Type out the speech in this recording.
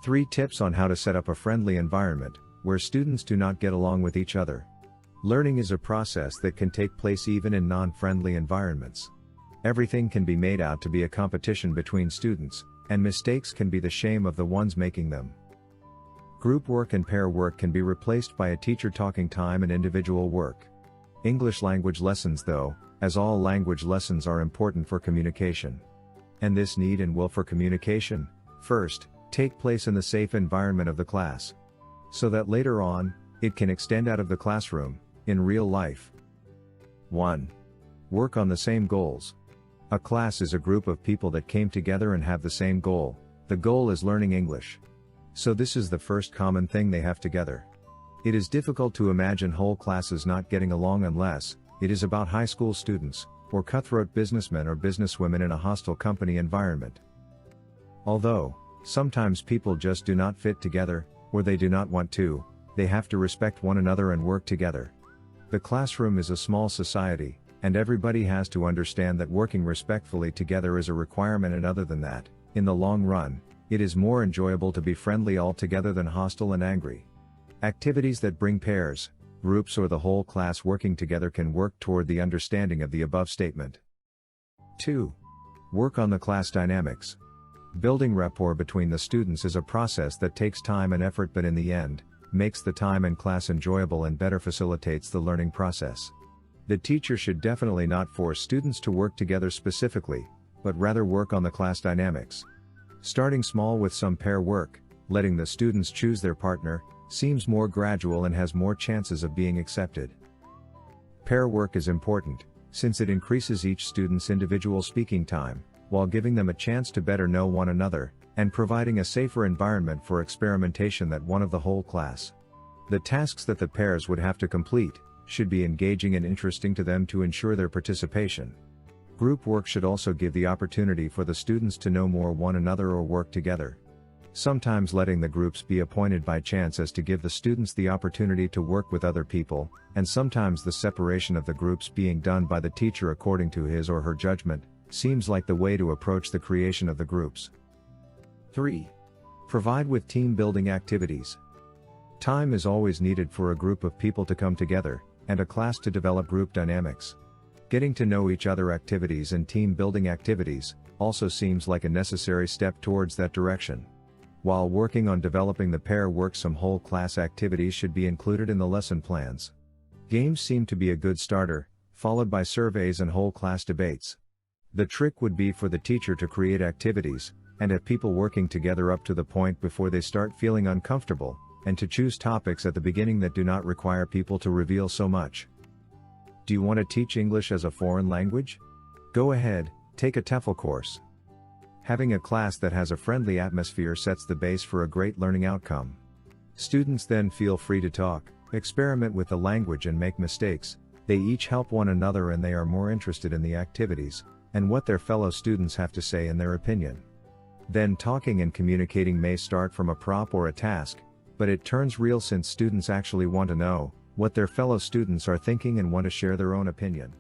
3 tips on how to set up a friendly environment, where students do not get along with each other. Learning is a process that can take place even in non-friendly environments. Everything can be made out to be a competition between students, and mistakes can be the shame of the ones making them. Group work and pair work can be replaced by a teacher talking time and individual work. English language lessons though, as all language lessons are important for communication. And this need and will for communication, first, take place in the safe environment of the class. So that later on, it can extend out of the classroom, in real life. 1. Work on the same goals. A class is a group of people that came together and have the same goal. The goal is learning English. So this is the first common thing they have together. It is difficult to imagine whole classes not getting along unless it is about high school students, or cutthroat businessmen or businesswomen in a hostile company environment. Although, sometimes people just do not fit together, or they do not want to, they have to respect one another and work together. The classroom is a small society, and everybody has to understand that working respectfully together is a requirement, and other than that, in the long run, it is more enjoyable to be friendly altogether than hostile and angry. Activities that bring pairs, groups or the whole class working together can work toward the understanding of the above statement. 2. Work on the class dynamics. Building rapport between the students is a process that takes time and effort, but in the end, makes the time in class enjoyable and better facilitates the learning process. The teacher should definitely not force students to work together specifically, but rather work on the class dynamics. Starting small with some pair work, letting the students choose their partner, seems more gradual and has more chances of being accepted. Pair work is important, since it increases each student's individual speaking time, while giving them a chance to better know one another, and providing a safer environment for experimentation that one of the whole class. The tasks that the pairs would have to complete should be engaging and interesting to them to ensure their participation. Group work should also give the opportunity for the students to know more one another or work together. Sometimes letting the groups be appointed by chance as to give the students the opportunity to work with other people, and sometimes the separation of the groups being done by the teacher according to his or her judgment, seems like the way to approach the creation of the groups. 3. Provide with team building activities. Time is always needed for a group of people to come together, and a class to develop group dynamics. Getting to know each other activities and team building activities also seems like a necessary step towards that direction. While working on developing the pair work, some whole class activities should be included in the lesson plans. Games seem to be a good starter, followed by surveys and whole class debates. The trick would be for the teacher to create activities, and have people working together up to the point before they start feeling uncomfortable, and to choose topics at the beginning that do not require people to reveal so much. Do you want to teach English as a foreign language? Go ahead, take a TEFL course. Having a class that has a friendly atmosphere sets the base for a great learning outcome. Students then feel free to talk, experiment with the language and make mistakes. They each help one another and they are more interested in the activities, and what their fellow students have to say in their opinion. Then talking and communicating may start from a prop or a task, but it turns real since students actually want to know what their fellow students are thinking and want to share their own opinion.